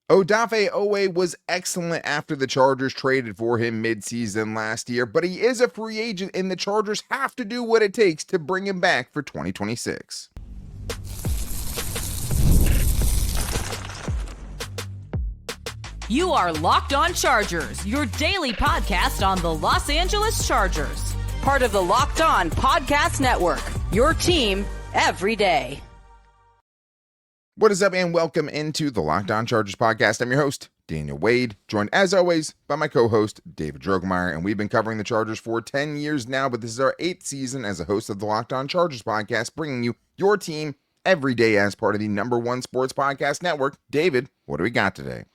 Odafe Oweh was excellent after the Chargers traded for him midseason last year, but he is a free agent and the Chargers have to do what it takes to bring him back for 2026. You are Locked On Chargers, your daily podcast on the Los Angeles Chargers. Part of the Locked On Podcast Network, your team every day. What is up, and welcome into the Locked On Chargers podcast. I'm your host, Daniel Wade, joined as always by my co-host, David Droegemeier, and we've been covering the Chargers for 10 years now, but this is our 8th season as a host of the Locked On Chargers podcast, bringing you your team every day as part of the #1 sports podcast network. David, what do we got today?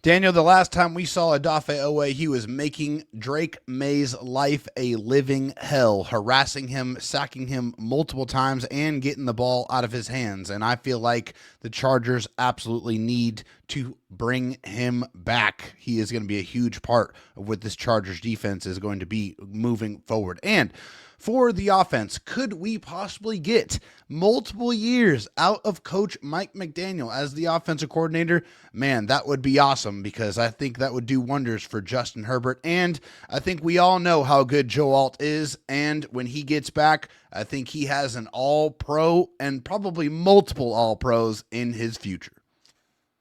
Daniel, the last time we saw Odafe Oweh, he was making Drake May's life a living hell, harassing him, sacking him multiple times, and getting the ball out of his hands. And I feel like the Chargers absolutely need to bring him back. He is going to be a huge part of what this Chargers defense is going to be moving forward. And for the offense, could we possibly get multiple years out of Coach Mike McDaniel as the offensive coordinator? Man, that would be awesome, because I think that would do wonders for Justin Herbert. And I think we all know how good Joe Alt is. And when he gets back, I think he has an all-pro and probably multiple all-pros in his future.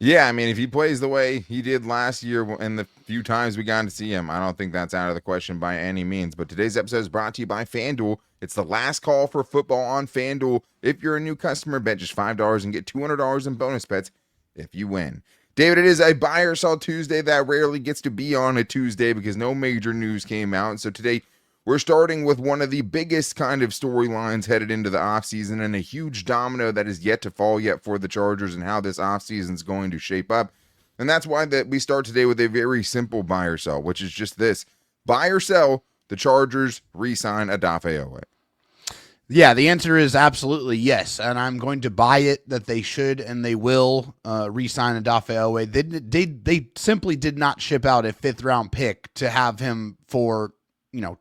Yeah, I mean, if he plays the way he did last year and the few times we got to see him, I don't think that's out of the question by any means. But today's episode is brought to you by FanDuel. It's the last call for football on FanDuel. If you're a new customer, bet just $5 and get $200 in bonus bets if you win. David, it is a buy or sell Tuesday that rarely gets to be on a Tuesday because no major news came out. So today we're starting with one of the biggest kind of storylines headed into the offseason, and a huge domino that is yet to fall yet for the Chargers and how this offseason is going to shape up. And that's why that we start today with a very simple buy or sell, which is just this. Buy or sell, the Chargers re-sign Odafe Oweh. Yeah, the answer is absolutely yes, and I'm going to buy it that they should and they will re-sign Odafe Oweh. They simply did not ship out a 5th-round pick to have him for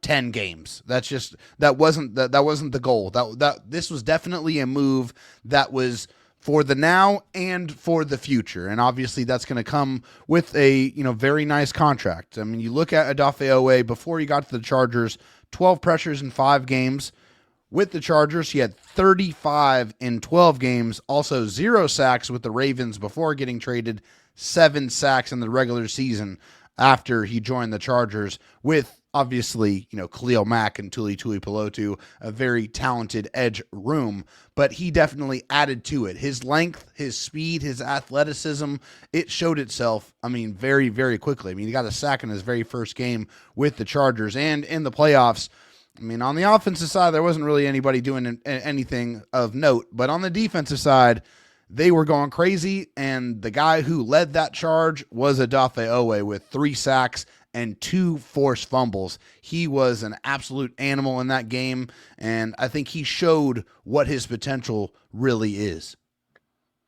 10 games. That wasn't the goal. This was definitely a move that was for the now and for the future. And obviously that's going to come with a, very nice contract. I mean, you look at Odafe Oweh before he got to the Chargers, 12 pressures in 5 games. With the Chargers, he had 35 in 12 games, also 0 sacks with the Ravens before getting traded, 7 sacks in the regular season after he joined the Chargers, with obviously, Khalil Mack and Tuli Tuipulotu, a very talented edge room, but he definitely added to it. His length, his speed, his athleticism, it showed itself, very, very quickly. He got a sack in his very first game with the Chargers, and in the playoffs, on the offensive side, there wasn't really anybody doing anything of note, but on the defensive side, they were going crazy, and the guy who led that charge was Odafe Oweh with 3 sacks and 2 forced fumbles. He was an absolute animal in that game, and I think he showed what his potential really is.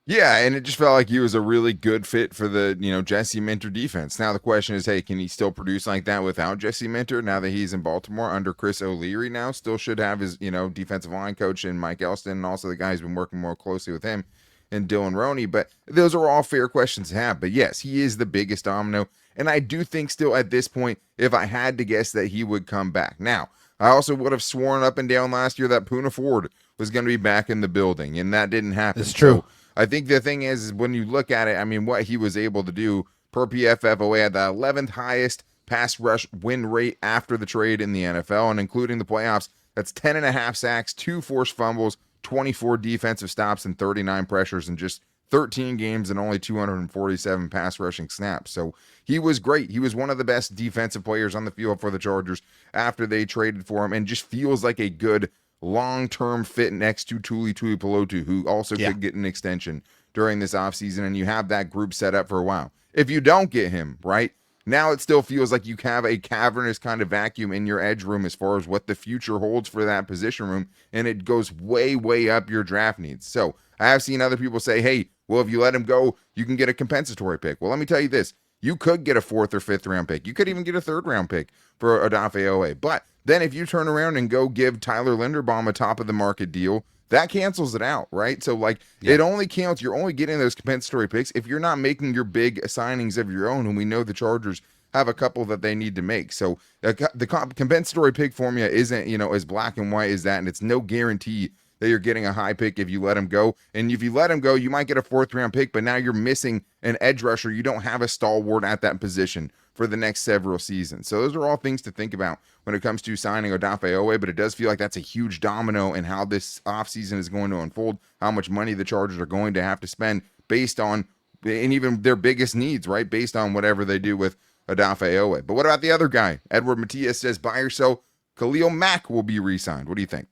Yeah, and it just felt like he was a really good fit for the, Jesse Minter defense. Now the question is, hey, can he still produce like that without Jesse Minter now that he's in Baltimore under Chris O'Leary now? Still should have his, defensive line coach and Mike Elston, and also the guy who's been working more closely with him and Dylan Roney. But those are all fair questions to have. But yes, he is the biggest domino. And I do think still at this point, if I had to guess, that he would come back. Now, I also would have sworn up and down last year that Poona Ford was going to be back in the building, and that didn't happen. It's true. So I think the thing is when you look at it, what he was able to do per PFF, Oweh had the 11th highest pass rush win rate after the trade in the NFL, and including the playoffs, that's 10.5 sacks, 2 forced fumbles, 24 defensive stops, and 39 pressures in just 13 games and only 247 pass rushing snaps. So he was great. He was one of the best defensive players on the field for the Chargers after they traded for him, and just feels like a good long-term fit next to Tuli Tuipulotu, who also could get an extension during this offseason, and you have that group set up for a while. If you don't get him, right, now it still feels like you have a cavernous kind of vacuum in your edge room as far as what the future holds for that position room, and it goes way, way up your draft needs. So I have seen other people say, hey, well, if you let him go, you can get a compensatory pick. Well, let me tell you this. You could get a 4th or 5th round pick. You could even get a 3rd round pick for Odafe Oweh. But then if you turn around and go give Tyler Linderbaum a top of the market deal that cancels it out, right? So like it only counts. You're only getting those compensatory picks if you're not making your big signings of your own. And we know the Chargers have a couple that they need to make. So the compensatory pick formula isn't, as black and white as that. And it's no guarantee that you're getting a high pick if you let him go. And if you let him go, you might get a 4th round pick, but now you're missing an edge rusher. You don't have a stalwart at that position for the next several seasons. So those are all things to think about when it comes to signing Odafe Oweh, but it does feel like that's a huge domino in how this offseason is going to unfold, how much money the Chargers are going to have to spend based on, and even their biggest needs, right? Based on whatever they do with Odafe Oweh. But what about the other guy? Edward Matias says buy or sell. Khalil Mack will be re-signed. What do you think?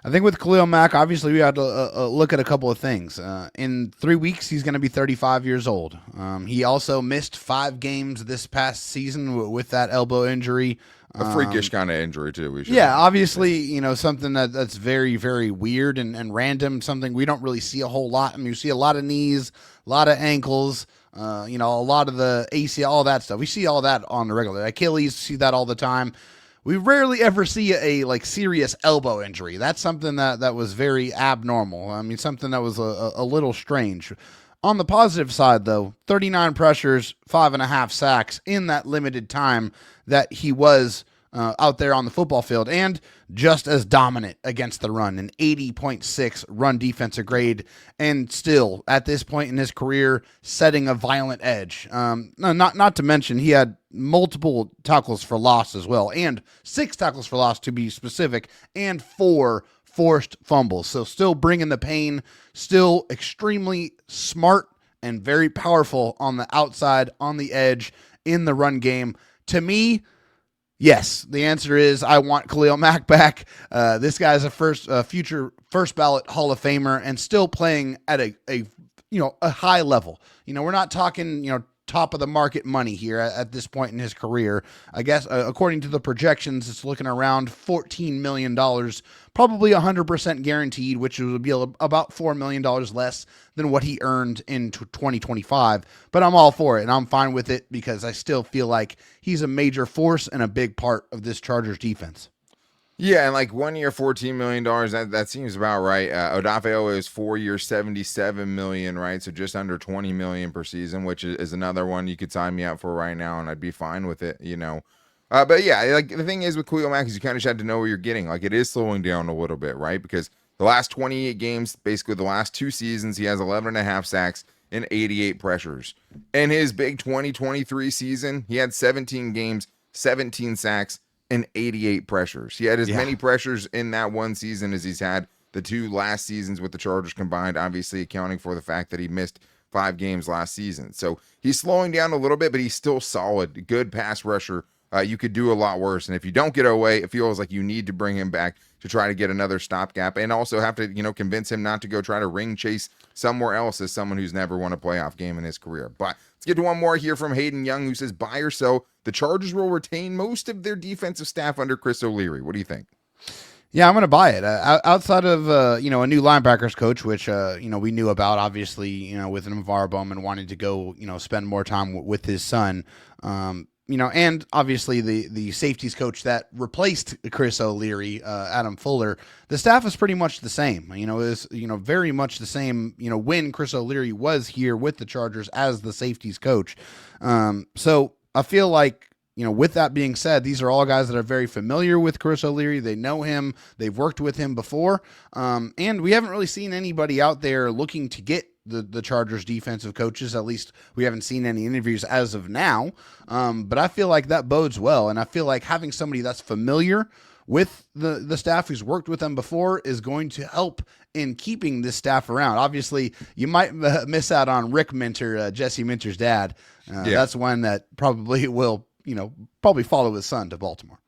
I think with Khalil Mack, obviously we had to look at a couple of things. In 3 weeks, he's going to be 35 years old. He also missed 5 games this past season with that elbow injury. A freakish kind of injury, too. Obviously, something that's very, very weird and random, something we don't really see a whole lot. I mean, you see a lot of knees, a lot of ankles, a lot of the ACL, all that stuff. We see all that on the regular. Achilles, see that all the time. We rarely ever see a serious elbow injury. That's something that was very abnormal. I mean, something that was a little strange. On the positive side, though, 39 pressures, 5.5 sacks in that limited time that he was out there on the football field, and just as dominant against the run, an 80.6 run defensive grade, and still, at this point in his career, setting a violent edge. Not to mention, he had multiple tackles for loss as well, and 6 tackles for loss to be specific, and 4 forced fumbles. So still bringing the pain, still extremely smart and very powerful on the outside, on the edge, in the run game. To me, yes, the answer is I want Khalil Mack back. This guy's a future first ballot Hall of Famer and still playing at a high level. We're not talking, top of the market money here at this point in his career. I guess according to the projections, it's looking around $14 million, probably 100% guaranteed, which would be about $4 million less than what he earned in 2025. But I'm all for it, and I'm fine with it because I still feel like he's a major force and a big part of this Chargers defense. Yeah, and like 1 year, $14 million, that seems about right. Odafe Oweh is 4 years, $77 million, right? So just under $20 million per season, which is another one you could sign me up for right now, and I'd be fine with it, But yeah, like the thing is with Khalil Mack is you kind of just had to know what you're getting. Like it is slowing down a little bit, right? Because the last 28 games, basically the last 2 seasons, he has 11.5 sacks and 88 pressures. In his big 2023 season, he had 17 games, 17 sacks, and 88 pressures. He had as many pressures in that one season as he's had the 2 last seasons with the Chargers combined, obviously accounting for the fact that he missed 5 games last season. So he's slowing down a little bit, but he's still solid, good pass rusher. You could do a lot worse. And if you don't get Oweh, it feels like you need to bring him back to try to get another stopgap and also have to, convince him not to go try to ring chase somewhere else as someone who's never won a playoff game in his career. But let's get to one more here from Hayden Young, who says, buy or sell, the Chargers will retain most of their defensive staff under Chris O'Leary. What do you think? Yeah, I'm going to buy it. Outside of, a new linebackers coach, which, we knew about, obviously, with Navarro Bowman wanting to go, spend more time with his son, and obviously the safeties coach that replaced Chris O'Leary, Adam Fuller, the staff is pretty much the same. Is very much the same. When Chris O'Leary was here with the Chargers as the safeties coach. So I feel like with that being said, these are all guys that are very familiar with Chris O'Leary. They know him. They've worked with him before, and we haven't really seen anybody out there looking to get the Chargers defensive coaches. At least we haven't seen any interviews as of now. But I feel like that bodes well. And I feel like having somebody that's familiar with the staff who's worked with them before is going to help in keeping this staff around. Obviously, you might miss out on Rick Minter, Jesse Minter's dad. That's one that probably will, probably follow his son to Baltimore.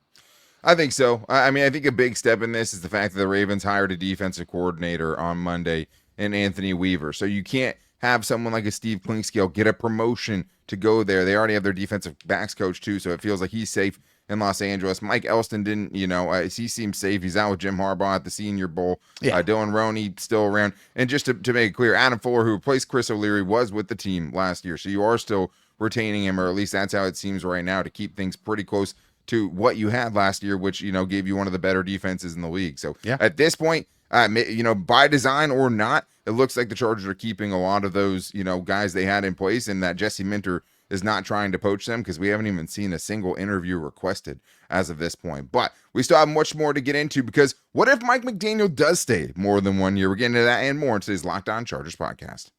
I think so. I mean, I think a big step in this is the fact that the Ravens hired a defensive coordinator on Monday and Anthony Weaver. So you can't have someone like a Steve Klinkscale get a promotion to go there. They already have their defensive backs coach too, so it feels like he's safe in Los Angeles. Mike Elston didn't, he seems safe. He's out with Jim Harbaugh at the Senior Bowl. Dylan Roney still around. And just to make it clear, Adam Fuller, who replaced Chris O'Leary, was with the team last year. So you are still retaining him, or at least that's how it seems right now, to keep things pretty close to what you had last year, which, gave you one of the better defenses in the league. So at this point, By design or not, it looks like the Chargers are keeping a lot of those, guys they had in place, and that Jesse Minter is not trying to poach them because we haven't even seen a single interview requested as of this point. But we still have much more to get into, because what if Mike McDaniel does stay more than 1 year? We're getting into that and more in today's Locked On Chargers podcast.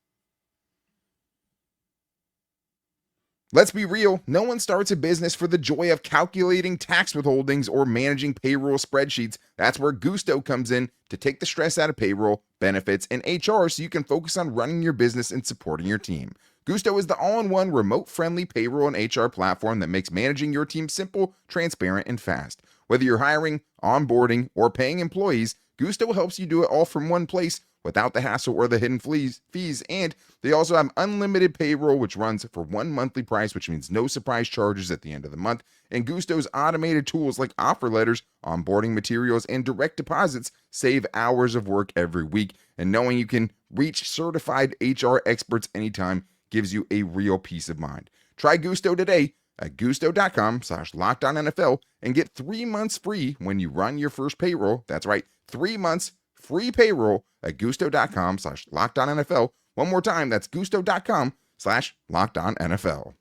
Let's be real, no one starts a business for the joy of calculating tax withholdings or managing payroll spreadsheets. That's where Gusto comes in to take the stress out of payroll, benefits, and HR so you can focus on running your business and supporting your team. Gusto is the all-in-one remote-friendly payroll and HR platform that makes managing your team simple, transparent, and fast. Whether you're hiring, onboarding, or paying employees, Gusto helps you do it all from one place without the hassle or the hidden fees. And they also have unlimited payroll, which runs for one monthly price, which means no surprise charges at the end of the month. And Gusto's automated tools like offer letters, onboarding materials, and direct deposits save hours of work every week. And knowing you can reach certified HR experts anytime gives you a real peace of mind. Try Gusto today at gusto.com/LockedOnNFL and get 3 months free when you run your first payroll. That's right, 3 months free payroll at gusto.com/LockedOnNFL. One more time, that's gusto.com/LockedOnNFL.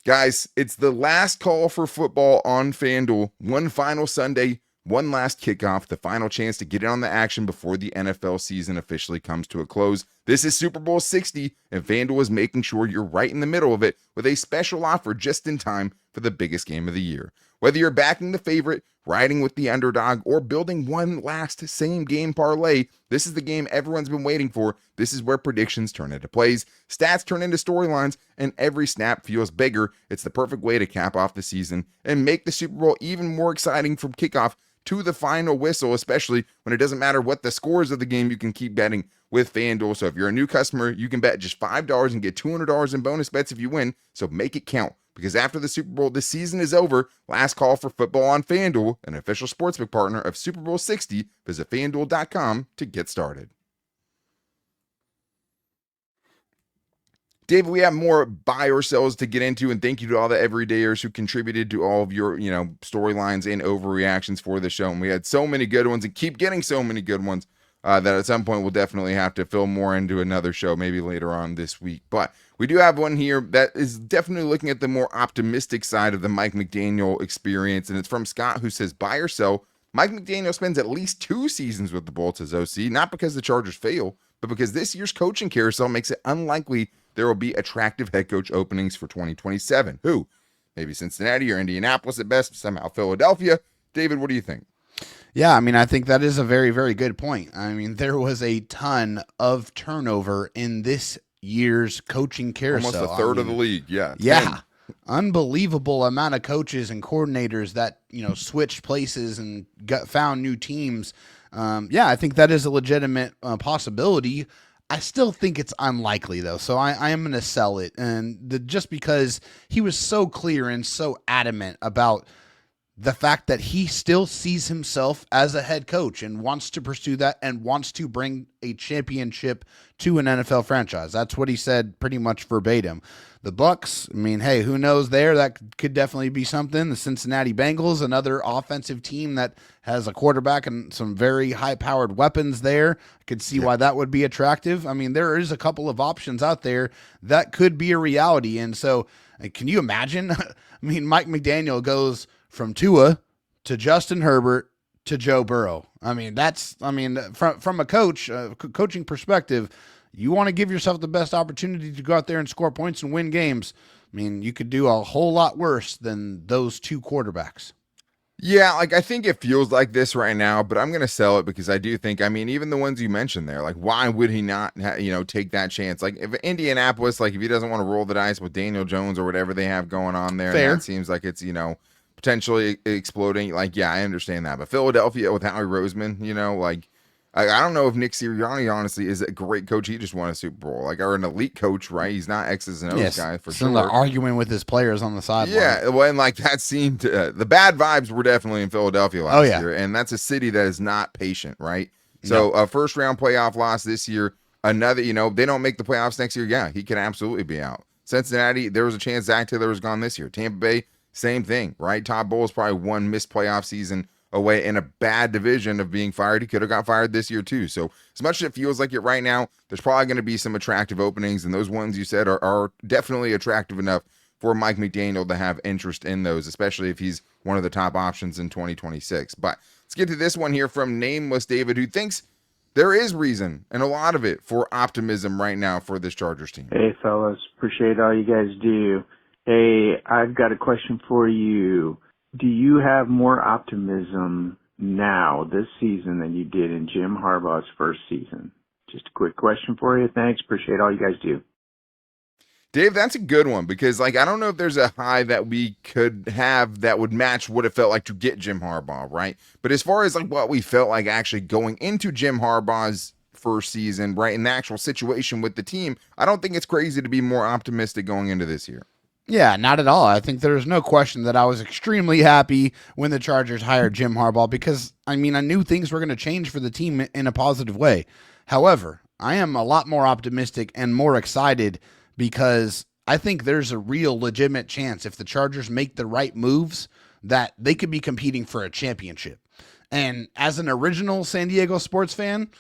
Guys, it's the last call for football on FanDuel. One final Sunday, one last kickoff, the final chance to get in on the action before the NFL season officially comes to a close. This is Super Bowl 60, and FanDuel is making sure you're right in the middle of it with a special offer just in time for the biggest game of the year. Whether you're backing the favorite, riding with the underdog, or building one last same-game parlay, this is the game everyone's been waiting for. This is where predictions turn into plays, stats turn into storylines, and every snap feels bigger. It's the perfect way to cap off the season and make the Super Bowl even more exciting from kickoff to the final whistle, especially when it doesn't matter what the scores of the game. You can keep betting with FanDuel. So if you're a new customer, you can bet just $5 and get $200 in bonus bets if you win. So make it count, because after the Super Bowl, this season is over. Last call for football on FanDuel, an official sportsbook partner of Super Bowl 60. Visit FanDuel.com to get started. David, we have more buy or sells to get into, and thank you to all the everydayers who contributed to all of your, storylines and overreactions for the show. And we had so many good ones and keep getting so many good ones that at some point we'll definitely have to fill more into another show, maybe later on this week. But we do have one here that is definitely looking at the more optimistic side of the Mike McDaniel experience, and it's from Scott, who says, buy or sell, Mike McDaniel spends at least 2 seasons with the Bolts as OC, not because the Chargers fail, but because this year's coaching carousel makes it unlikely there will be attractive head coach openings for 2027. Who? Maybe Cincinnati or Indianapolis at best, somehow Philadelphia. David, what do you think? Yeah, I think that is a very, very good point. There was a ton of turnover in this year's coaching carousel. Almost a third of the league, yeah. Yeah. Unbelievable amount of coaches and coordinators that, switched places and found new teams. I think that is a legitimate possibility. I still think it's unlikely, though, so I am going to sell it. And just because he was so clear and so adamant about the fact that he still sees himself as a head coach and wants to pursue that and wants to bring a championship to an NFL franchise. That's what he said pretty much verbatim. The Bucs, hey, who knows there? That could definitely be something. The Cincinnati Bengals, another offensive team that has a quarterback and some very high-powered weapons there. I could see why that would be attractive. There is a couple of options out there that could be a reality. And so can you imagine? Mike McDaniel goes from Tua to Justin Herbert to Joe Burrow. From a coaching perspective, you want to give yourself the best opportunity to go out there and score points and win games. You could do a whole lot worse than those 2 quarterbacks. Yeah, I think it feels like this right now, but I'm going to sell it because I do think, even the ones you mentioned there, why would he not, take that chance? If Indianapolis, if he doesn't want to roll the dice with Daniel Jones or whatever they have going on there, fair. That seems like it's, potentially exploding. I understand that. But Philadelphia with Howie Roseman, I don't know if Nick Sirianni, honestly, is a great coach. He just won a Super Bowl, or an elite coach, right? He's not X's and O's guy for sure. Arguing with his players on the sideline. Yeah, well, and that seemed the bad vibes were definitely in Philadelphia last year, and that's a city that is not patient, right? So a first round playoff loss this year, another, they don't make the playoffs next year. Yeah, he can absolutely be out. Cincinnati, there was a chance Zach Taylor was gone this year. Tampa Bay, same thing, right? Todd Bowles probably one missed playoff season Oweh in a bad division of being fired. He could have got fired this year too. So as much as it feels like it right now, there's probably going to be some attractive openings, and those ones you said are definitely attractive enough for Mike McDaniel to have interest in those, especially if he's one of the top options in 2026. But let's get to this one here from Nameless David, who thinks there is reason, and a lot of it, for optimism right now for this Chargers team. Hey, fellas. Appreciate all you guys do. Hey, I've got a question for you. Do you have more optimism now this season than you did in Jim Harbaugh's first season? Just a quick question for you. Thanks. Appreciate all you guys do. Dave, that's a good one because, I don't know if there's a high that we could have that would match what it felt like to get Jim Harbaugh, right? But as far as, what we felt like actually going into Jim Harbaugh's first season, right, in the actual situation with the team, I don't think it's crazy to be more optimistic going into this year. Yeah, not at all. I think there's no question that I was extremely happy when the Chargers hired Jim Harbaugh because, I knew things were going to change for the team in a positive way. However, I am a lot more optimistic and more excited because I think there's a real legitimate chance if the Chargers make the right moves that they could be competing for a championship. And as an original San Diego sports fan,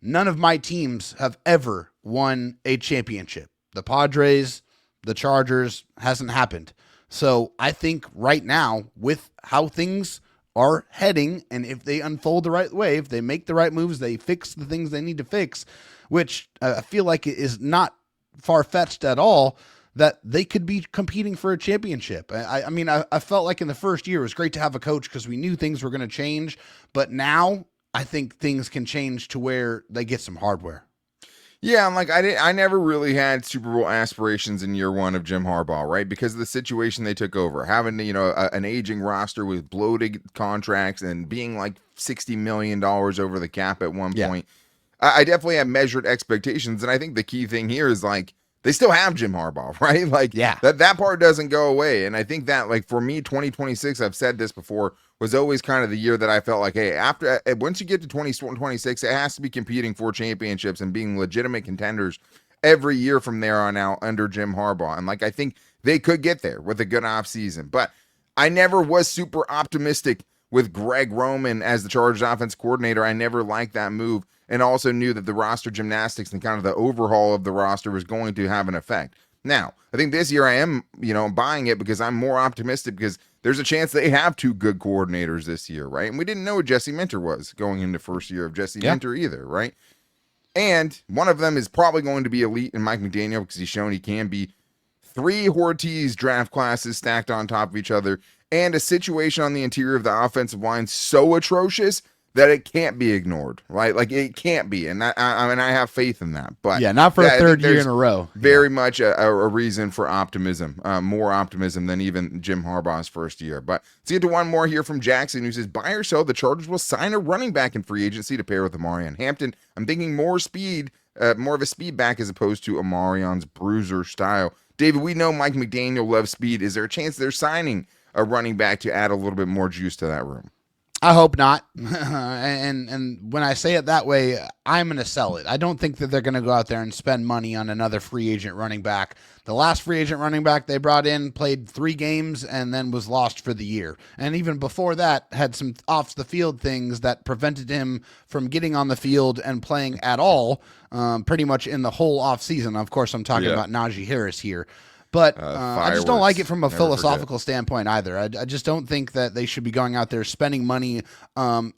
none of my teams have ever won a championship. The Padres, the Chargers, hasn't happened. So I think right now, with how things are heading, and if they unfold the right way, if they make the right moves, they fix the things they need to fix, which I feel like it is not far-fetched at all, that they could be competing for a championship. I felt like in the first year it was great to have a coach because we knew things were going to change, but now I think things can change to where they get some hardware. Yeah, I never really had Super Bowl aspirations in year one of Jim Harbaugh, right? Because of the situation they took over, having, an aging roster with bloated contracts and being like $60 million over the cap at one point. I definitely have measured expectations, and I think the key thing here is they still have Jim Harbaugh, right? That part doesn't go away. And I think that, for me, 2026, I've said this before, was always kind of the year that I felt like, hey, once you get to 2026, it has to be competing for championships and being legitimate contenders every year from there on out under Jim Harbaugh. And I think they could get there with a good offseason. But I never was super optimistic with Greg Roman as the Chargers offense coordinator. I never liked that move, and also knew that the roster gymnastics and kind of the overhaul of the roster was going to have an effect. Now, I think this year I am, buying it because I'm more optimistic because there's a chance they have two good coordinators this year, right? And we didn't know what Jesse Minter was going into first year of Jesse Minter either, right? And one of them is probably going to be elite in Mike McDaniel because he's shown he can be. 3 Ortiz draft classes stacked on top of each other, and a situation on the interior of the offensive line so atrocious that it can't be ignored, right? It can't be, and I have faith in that. But not for a third year in a row. Very much a reason for optimism, more optimism than even Jim Harbaugh's first year. But let's get to one more here from Jackson, who says, buy or sell, the Chargers will sign a running back in free agency to pair with Omarion Hampton. I'm thinking more speed, more of a speed back as opposed to Omarion's bruiser style. David, we know Mike McDaniel loves speed. Is there a chance they're signing a running back to add a little bit more juice to that room? I hope not. and when I say it that way, I'm going to sell it. I don't think that they're going to go out there and spend money on another free agent running back. The last free agent running back they brought in played 3 games and then was lost for the year. And even before that, had some off the field things that prevented him from getting on the field and playing at all, pretty much in the whole offseason. Of course, I'm talking about Najee Harris here. But I just don't like it from a philosophical standpoint either. I just don't think that they should be going out there spending money on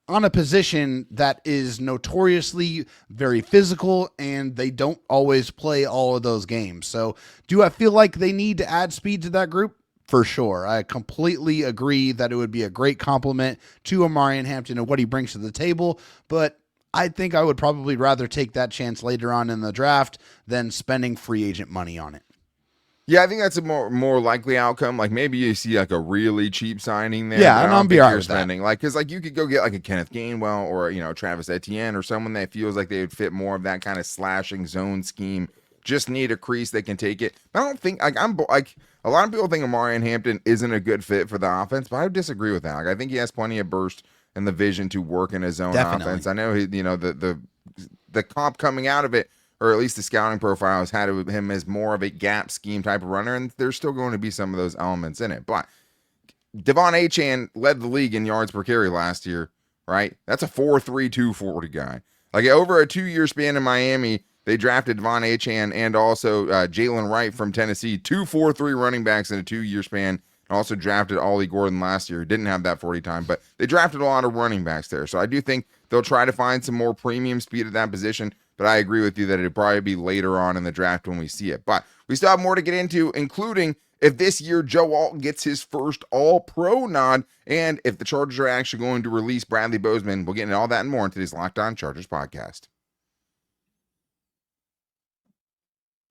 a position that is notoriously very physical, and they don't always play all of those games. So do I feel like they need to add speed to that group? For sure. I completely agree that it would be a great compliment to Omarion Hampton and what he brings to the table, but I think I would probably rather take that chance later on in the draft than spending free agent money on it. Yeah, I think that's a more likely outcome. Maybe you see a really cheap signing there. Yeah, and I'm be all right with that. Because you could go get a Kenneth Gainwell or Travis Etienne or someone that feels like they would fit more of that kind of slashing zone scheme. Just need a crease that can take it. But I don't think a lot of people think Omarion Hampton isn't a good fit for the offense, but I disagree with that. I think he has plenty of burst and the vision to work in his zone offense. I know the comp coming out of it, or at least the scouting profile, has had him as more of a gap scheme type of runner, and there's still going to be some of those elements in it. But Devon Achane led the league in yards per carry last year, right? That's a 4.3 240 guy. Like over a 2-year span in Miami, they drafted Devon Achane and also Jalen Wright from Tennessee, 2.43 running backs in a 2-year span. Also drafted Ollie Gordon last year. Didn't have that 40 time, but they drafted a lot of running backs there. So I do think they'll try to find some more premium speed at that position, but I agree with you that it'd probably be later on in the draft when we see it. But we still have more to get into, including if this year Joe Alt gets his first All-Pro nod, and if the Chargers are actually going to release Bradley Bozeman. We'll get into all that and more in today's Locked On Chargers podcast.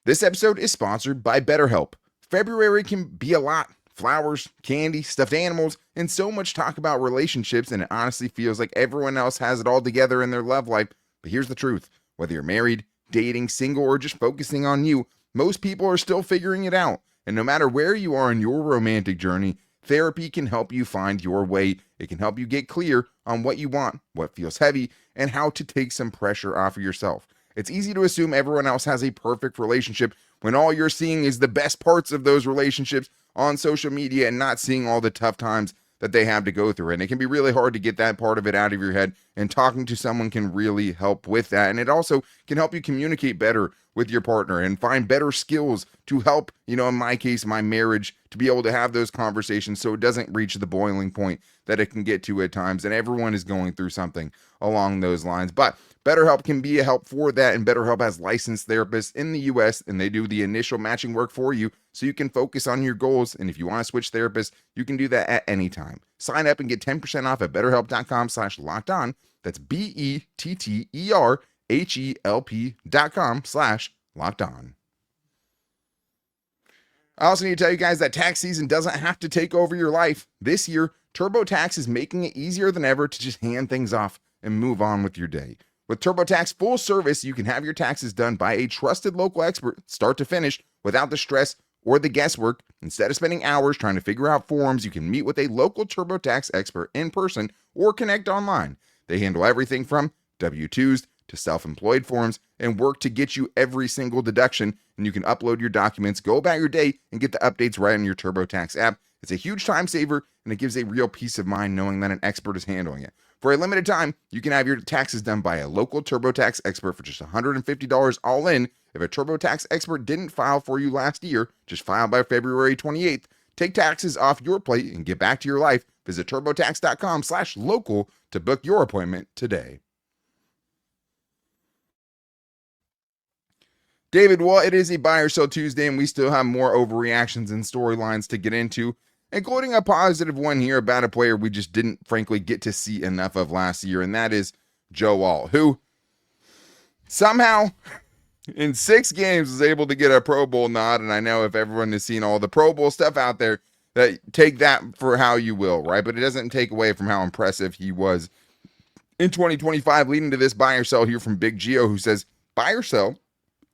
This episode is sponsored by BetterHelp. February can be a lot. Flowers, candy, stuffed animals, and so much talk about relationships, and it honestly feels like everyone else has it all together in their love life. But here's the truth. Whether you're married, dating, single, or just focusing on you, most people are still figuring it out. And no matter where you are in your romantic journey, therapy can help you find your way. It can help you get clear on what you want, what feels heavy, and how to take some pressure off of yourself. It's easy to assume everyone else has a perfect relationship when all you're seeing is the best parts of those relationships on social media and not seeing all the tough times that they have to go through. And it can be really hard to get that part of it out of your head, and talking to someone can really help with that. And it also can help you communicate better with your partner and find better skills to help, in my case, my marriage, to be able to have those conversations so it doesn't reach the boiling point that it can get to at times. And everyone is going through something along those lines. But BetterHelp can be a help for that, and BetterHelp has licensed therapists in the U.S., and they do the initial matching work for you so you can focus on your goals. And if you want to switch therapists, you can do that at any time. Sign up and get 10% off at BetterHelp.com/LockedOn. That's BetterHelp.com/LockedOn. I also need to tell you guys that tax season doesn't have to take over your life. This year, TurboTax is making it easier than ever to just hand things off and move on with your day. With TurboTax full service, you can have your taxes done by a trusted local expert, start to finish, without the stress or the guesswork. Instead of spending hours trying to figure out forms, you can meet with a local TurboTax expert in person or connect online. They handle everything from W-2s to self-employed forms and work to get you every single deduction, and you can upload your documents, go about your day, and get the updates right on your TurboTax app. It's a huge time saver, and it gives a real peace of mind knowing that an expert is handling it. For a limited time, you can have your taxes done by a local TurboTax expert for just $150 all in. If a TurboTax expert didn't file for you last year, just file by February 28th. Take taxes off your plate and get back to your life. Visit TurboTax.com/local to book your appointment today. David, well, it is a buy or sell Tuesday, and we still have more overreactions and storylines to get into, including a positive one here about a player we just didn't, frankly, get to see enough of last year, and that is Joe Alt, who somehow in 6 games was able to get a Pro Bowl nod. And I know if everyone has seen all the Pro Bowl stuff out there, that take that for how you will, right? But it doesn't take away from how impressive he was in 2025, leading to this buy or sell here from Big Geo, who says, buy or sell,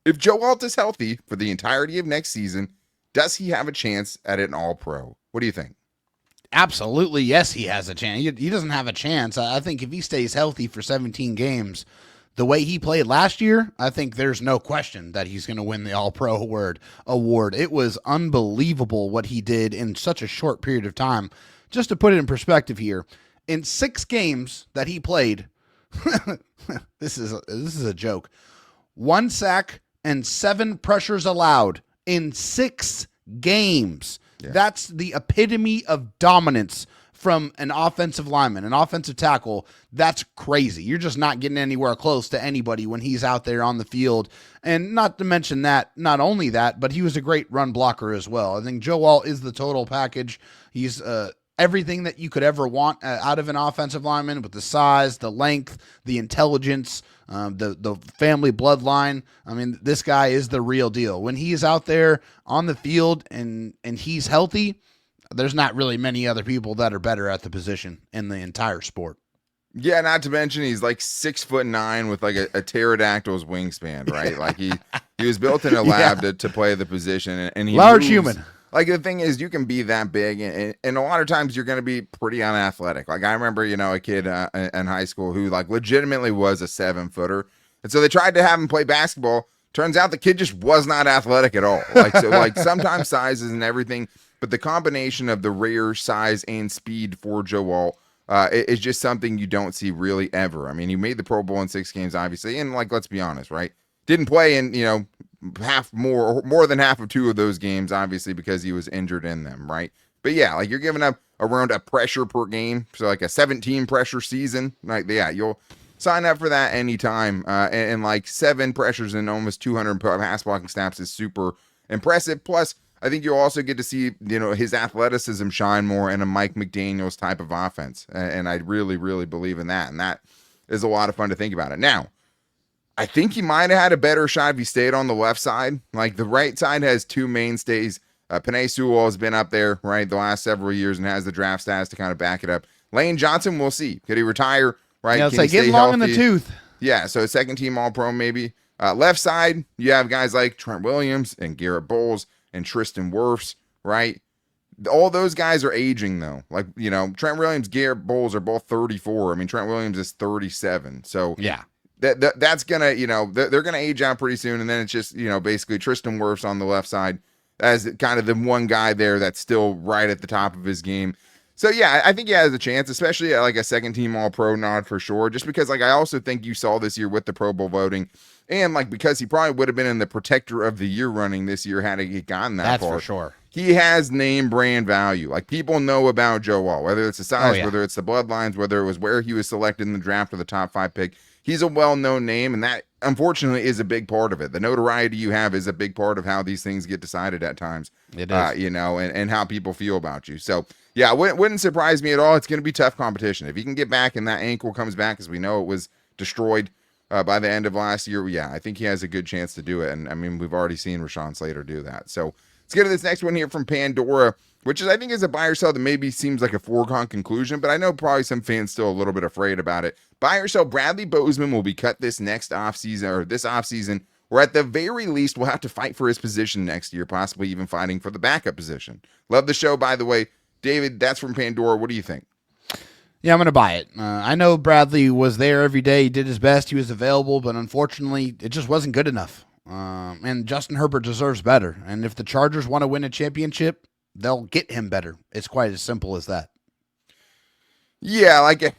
if Joe Alt is healthy for the entirety of next season, does he have a chance at an All-Pro? What do you think? Absolutely, yes, he has a chance. He doesn't have a chance. I think if he stays healthy for 17 games, the way he played last year, I think there's no question that he's going to win the All-Pro award. It was unbelievable what he did in such a short period of time. Just to put it in perspective here, in 6 games that he played, this is a joke. 1 sack and 7 pressures allowed in 6 games. Yeah. That's the epitome of dominance from an offensive lineman, an offensive tackle. That's crazy. You're just not getting anywhere close to anybody when he's out there on the field. And not to mention that, not only that, but he was a great run blocker as well. I think Joe Alt is the total package. He's everything that you could ever want out of an offensive lineman, with the size, the length, the intelligence, the family bloodline. I mean, this guy is the real deal. When he is out there on the field and he's healthy, there's not really many other people that are better at the position in the entire sport. Yeah, not to mention he's like 6'9" with like a pterodactyl's wingspan, right? Like he was built in a lab to play the position, and he large moves. Human. Like, the thing is, you can be that big, and a lot of times you're going to be pretty unathletic. Like, I remember, a kid in high school who, like, legitimately was a 7-footer. And so they tried to have him play basketball. Turns out the kid just was not athletic at all. Like, so, like, sometimes size isn't everything. but the combination of the rare size and speed for Joe Walt is just something you don't see really ever. I mean, he made the Pro Bowl in 6 games, obviously, and like, let's be honest, right? Didn't play in, more than half of 2 of those games, obviously, because he was injured in them, right? But yeah, like, you're giving up around a pressure per game, so like a 17 pressure season, like, yeah, you'll sign up for that anytime. And like 7 pressures and almost 200 pass blocking snaps is super impressive. Plus, I think you'll also get to see, his athleticism shine more in a Mike McDaniel's type of offense. And I really, really believe in that. And that is a lot of fun to think about it. Now, I think he might have had a better shot if he stayed on the left side. Like, the right side has 2 mainstays. Penei Sewell has been up there, right, the last several years and has the draft stats to kind of back it up. Lane Johnson, we'll see. Could he retire, right? Yeah, it's Can like he stay getting long in healthy? the tooth. Yeah, so 2nd-team All-Pro maybe. Left side, you have guys like Trent Williams and Garrett Bowles and Tristan Wirfs, right? All those guys are aging, though. Like, Trent Williams, Garrett Bowles are both 34. I mean, Trent Williams is 37. So yeah, that's gonna, they're gonna age out pretty soon. And then it's just, basically Tristan Wirfs on the left side as kind of the one guy there that's still right at the top of his game. So yeah, I think he has a chance, especially at like a 2nd-team All-Pro nod for sure. Just because, like, I also think you saw this year with the Pro Bowl voting, and like because he probably would have been in the Protector of the Year running this year had he gotten that far. that's for sure. He has name brand value. Like, people know about Joe Walt, whether it's the size, whether it's the bloodlines, whether it was where he was selected in the draft or the top 5 pick. He's a well-known name, and that unfortunately is a big part of it. The notoriety you have is a big part of how these things get decided at times. It is. And how people feel about you. So yeah, it wouldn't surprise me at all. It's going to be tough competition. If he can get back and that ankle comes back, as we know it was destroyed by the end of last year, yeah, I think he has a good chance to do it. And I mean, we've already seen Rashawn Slater do that. So let's get to this next one here from Pandora, which is, I think, is a buy or sell that maybe seems like a foregone conclusion, but I know probably some fans still a little bit afraid about it. Buy or sell, Bradley Bozeman will be cut this offseason, or at the very least will have to fight for his position next year, possibly even fighting for the backup position. Love the show, by the way. David, that's from Pandora. What do you think? Yeah, I'm going to buy it. I know Bradley was there every day. He did his best. He was available, but unfortunately, it just wasn't good enough. And Justin Herbert deserves better. And if the Chargers want to win a championship, they'll get him better. It's quite as simple as that. Yeah, like,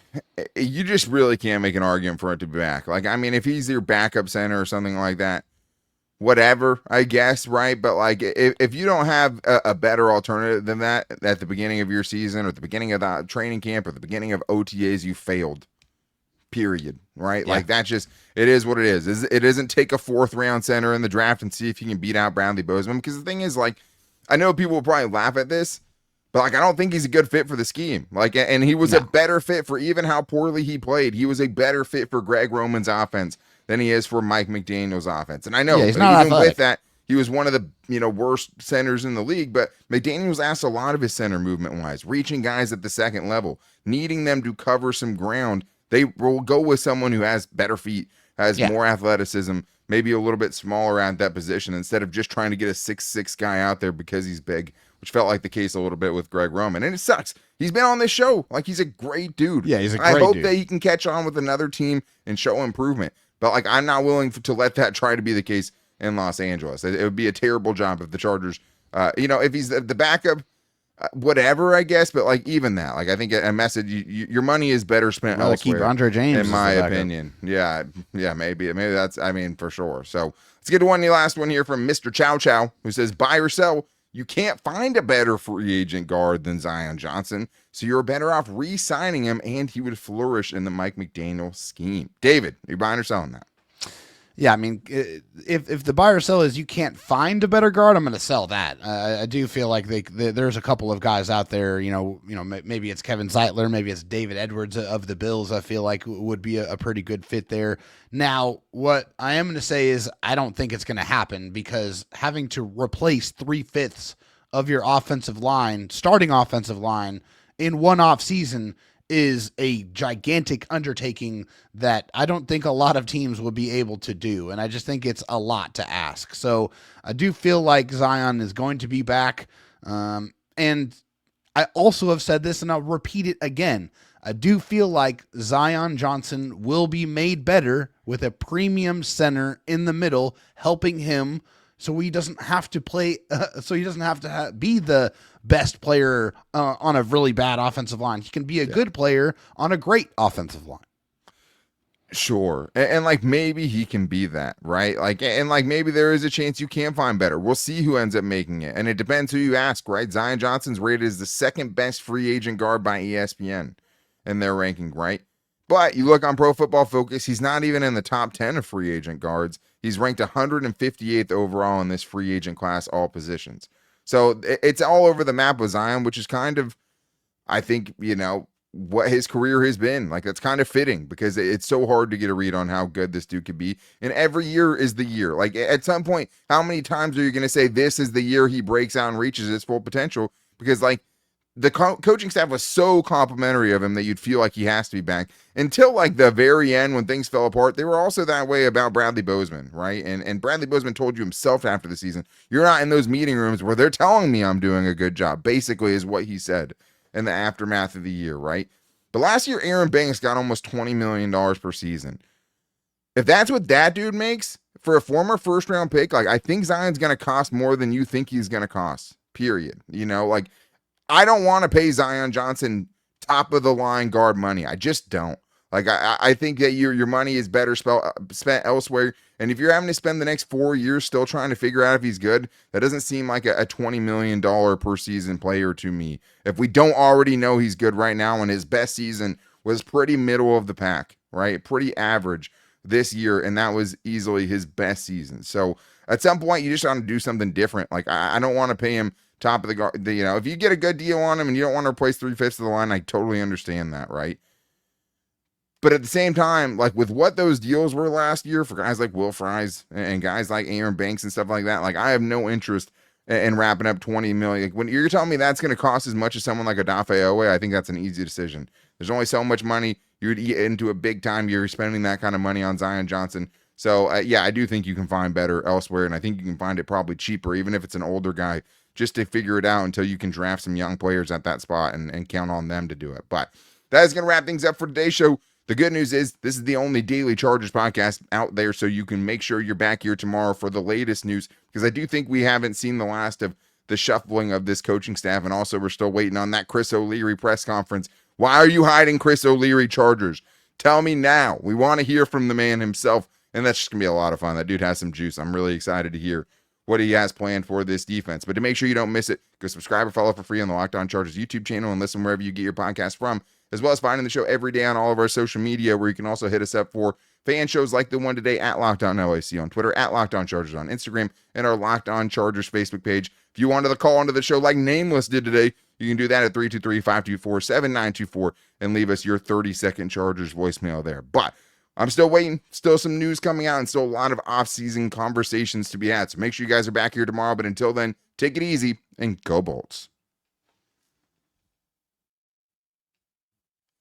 you just really can't make an argument for it to be back. Like, I mean, if he's your backup center or something like that, whatever, I guess, right? But like, if you don't have a better alternative than that at the beginning of your season or at the beginning of the training camp or the beginning of OTAs, you failed. Period. Right? Yeah. Like, that just, it is what it is. It isn't take a 4th round center in the draft and see if you can beat out Bradley Bozeman. Because the thing is, like, I know people will probably laugh at this, but like, I don't think he's a good fit for the scheme. Like, and he was a better fit for even how poorly he played. He was a better fit for Greg Roman's offense than he is for Mike McDaniel's offense. And I know, he's but not even athletic. with that, he was one of the worst centers in the league. But McDaniel's asked a lot of his center movement wise, reaching guys at the 2nd level, needing them to cover some ground. They will go with someone who has better feet, has more athleticism, maybe a little bit smaller at that position, instead of just trying to get a 6'6" guy out there because he's big, which felt like the case a little bit with Greg Roman. And it sucks. He's been on this show. Like, he's a great dude. Yeah, he's a great dude. I hope that he can catch on with another team and show improvement. But like, I'm not willing to let that try to be the case in Los Angeles. It would be a terrible job if the Chargers, if he's the backup, whatever, I guess. But like, even that, like, I think a message, your money is better spent elsewhere. Keep Andre James, in my opinion. Yeah, maybe that's, I mean, for sure. So let's get to last one here from Mr. Chow Chow, who says, buy or sell. You can't find a better free agent guard than Zion Johnson, so you're better off re-signing him, and he would flourish in the Mike McDaniel scheme. David, are you buying or selling that? Yeah, I mean, if the buy or sell is you can't find a better guard, I'm going to sell that. I do feel like there's a couple of guys out there, maybe it's Kevin Zeitler, maybe it's David Edwards of the Bills. I feel like would be a pretty good fit there. Now, what I am going to say is I don't think it's going to happen, because having to replace 3/5 of your offensive line, starting offensive line, in one off season is a gigantic undertaking that I don't think a lot of teams would be able to do. And I just think it's a lot to ask. So I do feel like Zion is going to be back. And I also have said this, and I'll repeat it again. I do feel like Zion Johnson will be made better with a premium center in the middle, helping him, so he doesn't have to play. So he doesn't have to be the best player on a really bad offensive line. He can be a good player on a great offensive line. Sure. And like maybe he can be that, right? Like, and like maybe there is a chance you can find better. We'll see who ends up making it. And it depends who you ask, right? Zion Johnson's rated as the second best free agent guard by ESPN in their ranking, right? But you look on Pro Football Focus, he's not even in the top 10 of free agent guards. He's ranked 158th overall in this free agent class, all positions. So it's all over the map with Zion, which is kind of, I think, what his career has been. Like, that's kind of fitting because it's so hard to get a read on how good this dude could be. And every year is the year. Like, at some point, how many times are you going to say this is the year he breaks out and reaches his full potential? Because, like, the coaching staff was so complimentary of him that you'd feel like he has to be back until like the very end when things fell apart. They were also that way about Bradley Bozeman, right? And Bradley Bozeman told you himself after the season, you're not in those meeting rooms where they're telling me I'm doing a good job, basically is what he said in the aftermath of the year, right? But last year, Aaron Banks got almost $20 million per season. If that's what that dude makes for a former first round pick, like I think Zion's going to cost more than you think he's going to cost, period. Like, I don't want to pay Zion Johnson top of the line guard money. I just don't. Like, I think that your money is better spent elsewhere. And if you're having to spend the next 4 years still trying to figure out if he's good, that doesn't seem like a $20 million per season player to me. If we don't already know he's good right now, and his best season was pretty middle of the pack, right? Pretty average this year. And that was easily his best season. So at some point you just want to do something different. Like, I don't want to pay him top of the guard. If you get a good deal on him and you don't want to replace 3/5 of the line, I totally understand that, right? But at the same time, like with what those deals were last year for guys like Will Fries and guys like Aaron Banks and stuff like that, like I have no interest in wrapping up $20 million. Like, when you're telling me that's going to cost as much as someone like Odafe Oweh, I think that's an easy decision. There's only so much money you would eat into a big time. You're spending that kind of money on Zion Johnson. So yeah, I do think you can find better elsewhere, and I think you can find it probably cheaper, even if it's an older guy, just to figure it out until you can draft some young players at that spot and count on them to do it. But that is going to wrap things up for today's show. The good news is this is the only Daily Chargers podcast out there, so you can make sure you're back here tomorrow for the latest news, because I do think we haven't seen the last of the shuffling of this coaching staff, and also we're still waiting on that Chris O'Leary press conference. Why are you hiding Chris O'Leary, Chargers? Tell me now. We want to hear from the man himself, and that's just going to be a lot of fun. That dude has some juice. I'm really excited to hear what he has planned for this defense. But to make sure you don't miss it, go subscribe or follow for free on the Locked On Chargers YouTube channel and listen wherever you get your podcast from, as well as finding the show every day on all of our social media, where you can also hit us up for fan shows like the one today at Locked On LAC on Twitter, at Locked On Chargers on Instagram, and our Locked On Chargers Facebook page. If you wanted to call into the show like Nameless did today, you can do that at 323-524-7924 and leave us your 30-second Chargers voicemail there. But I'm still waiting. Still some news coming out and still a lot of off-season conversations to be had. So make sure you guys are back here tomorrow. But until then, take it easy and go Bolts.